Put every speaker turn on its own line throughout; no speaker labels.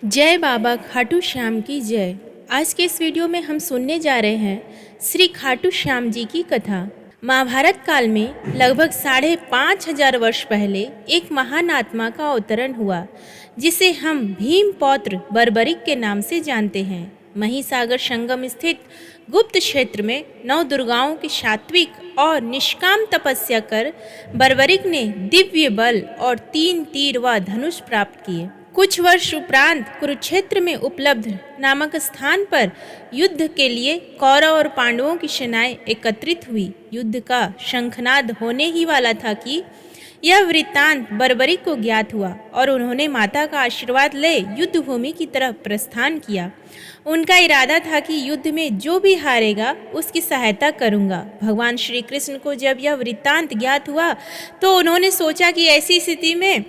जय बाबा खाटू श्याम की जय। आज के इस वीडियो में हम सुनने जा रहे हैं श्री खाटू श्याम जी की कथा। महाभारत काल में लगभग 5,500 वर्ष पहले एक महान आत्मा का अवतरण हुआ, जिसे हम भीम पौत्र बर्बरिक के नाम से जानते हैं। महिसागर संगम स्थित गुप्त क्षेत्र में 9 दुर्गाओं की सात्विक और निष्काम तपस्या कर बर्बरिक ने दिव्य बल और 3 तीर व धनुष प्राप्त किए। कुछ वर्ष उपरांत कुरुक्षेत्र में उपलब्ध नामक स्थान पर युद्ध के लिए कौरव और पांडवों की सेनाएं एकत्रित हुई। युद्ध का शंखनाद होने ही वाला था कि यह वृत्तांत बर्बरिक को ज्ञात हुआ और उन्होंने माता का आशीर्वाद ले युद्ध भूमि की तरफ प्रस्थान किया। उनका इरादा था कि युद्ध में जो भी हारेगा उसकी सहायता करूंगा। भगवान श्री कृष्ण को जब यह वृत्तांत ज्ञात हुआ तो उन्होंने सोचा कि ऐसी स्थिति में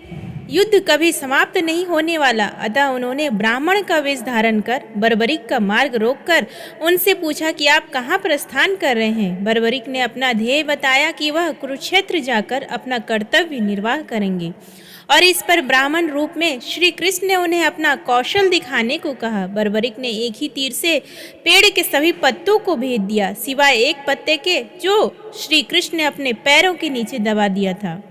युद्ध कभी समाप्त नहीं होने वाला, अतः उन्होंने ब्राह्मण का वेश धारण कर बर्बरिक का मार्ग रोककर उनसे पूछा कि आप कहाँ प्रस्थान कर रहे हैं। बर्बरिक ने अपना ध्येय बताया कि वह कुरुक्षेत्र जाकर अपना कर्तव्य निर्वाह करेंगे और इस पर ब्राह्मण रूप में श्री कृष्ण ने उन्हें अपना कौशल दिखाने को कहा। बर्बरिक ने एक ही तीर से पेड़ के सभी पत्तों को भेद दिया, सिवाय एक पत्ते के जो श्री कृष्ण ने अपने पैरों के नीचे दबा दिया था।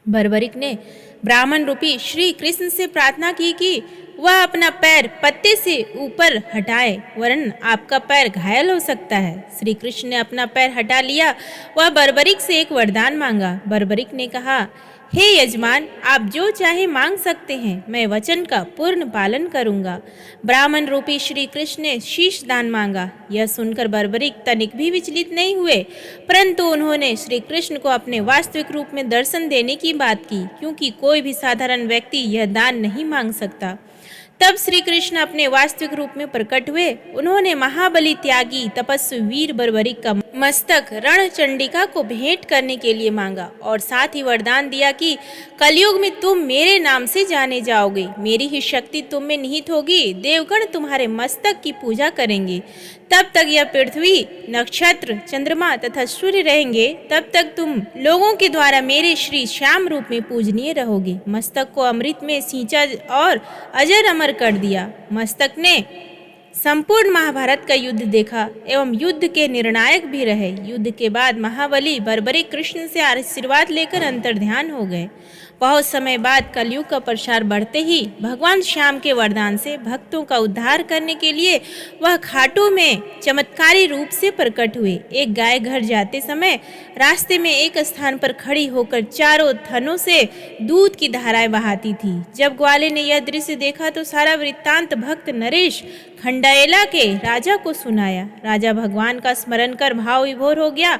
बर्बरिक ने ब्राह्मण रूपी श्री कृष्ण से प्रार्थना की कि वह अपना पैर पत्ते से ऊपर हटाए, वरन आपका पैर घायल हो सकता है। श्री कृष्ण ने अपना पैर हटा लिया। वह बर्बरिक से एक वरदान मांगा। बर्बरिक ने कहा, हे यजमान, आप जो चाहे मांग सकते हैं, मैं वचन का पूर्ण पालन करूंगा। ब्राह्मण रूपी श्री कृष्ण ने शीश दान मांगा। यह सुनकर बर्बरिक तनिक भी विचलित नहीं हुए, परंतु उन्होंने श्री कृष्ण को अपने वास्तविक रूप में दर्शन देने की बात की, क्योंकि कोई भी साधारण व्यक्ति यह दान नहीं मांग सकता। तब श्री कृष्ण अपने वास्तविक रूप में प्रकट हुए। उन्होंने महाबली त्यागी तपस्वी वीर बर्बरिक का मस्तक रणचंडिका को भेंट करने के लिए मांगा और साथ ही वरदान दिया कि कलयुग में तुम मेरे नाम से जाने जाओगे, मेरी ही शक्ति तुम में निहित होगी, देवगण तुम्हारे मस्तक की पूजा करेंगे। तब तक यह पृथ्वी, नक्षत्र, चंद्रमा तथा सूर्य रहेंगे, तब तक तुम लोगों के द्वारा मेरे श्री श्याम रूप में पूजनीय रहोगे। मस्तक को अमृत में सींचा और अजर अमर कर दिया। मस्तक ने संपूर्ण महाभारत का युद्ध देखा एवं युद्ध के निर्णायक भी रहे। युद्ध के बाद महाबली बर्बरिक कृष्ण से आशीर्वाद लेकर अंतर्ध्यान हो गए। बहुत समय बाद कलयुग का प्रसार बढ़ते ही भगवान श्याम के वरदान से भक्तों का उद्धार करने के लिए वह खाटू में चमत्कारी रूप से प्रकट हुए। एक गाय घर जाते समय रास्ते में एक स्थान पर खड़ी होकर चारों थनों से दूध की धाराएं बहाती थी। जब ग्वाले ने यह दृश्य देखा तो सारा वृत्तांत भक्त नरेश खंडाएला के राजा को सुनाया। राजा भगवान का स्मरण कर भाव विभोर हो गया।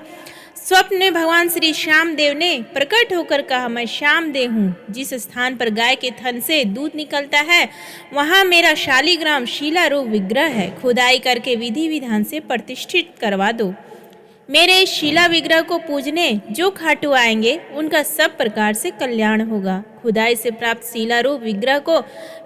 स्वप्न में भगवान श्री श्याम देव ने प्रकट होकर कहा, मैं श्याम देव हूँ। जिस स्थान पर गाय के थन से दूध निकलता है वहाँ मेरा शालिग्राम शिला रूप विग्रह है। खुदाई करके विधि विधान से प्रतिष्ठित करवा दो। मेरे इस शिला विग्रह को पूजने जो खाटू आएंगे उनका सब प्रकार से कल्याण होगा। खुदाई से प्राप्त शिला रूप विग्रह को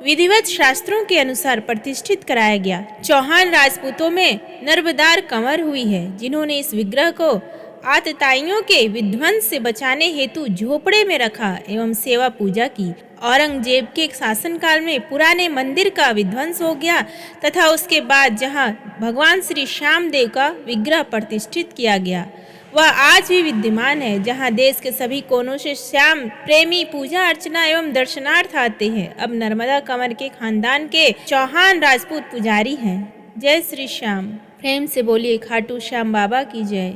विधिवत शास्त्रों के अनुसार प्रतिष्ठित कराया गया। चौहान राजपूतों में नर्मदार कंवर हुई है, जिन्होंने इस विग्रह को आतताइयों के विध्वंस से बचाने हेतु झोपड़े में रखा एवं सेवा पूजा की। औरंगजेब के शासनकाल में पुराने मंदिर का विध्वंस हो गया तथा उसके बाद जहां भगवान श्री श्याम देव का विग्रह प्रतिष्ठित किया गया वह आज भी विद्यमान है, जहां देश के सभी कोनों से श्याम प्रेमी पूजा अर्चना एवं दर्शनार्थ आते हैं। अब नर्मदा कंवर के खानदान के चौहान राजपूत पुजारी हैं। जय श्री श्याम। प्रेम से बोलिए खाटू श्याम बाबा की जय।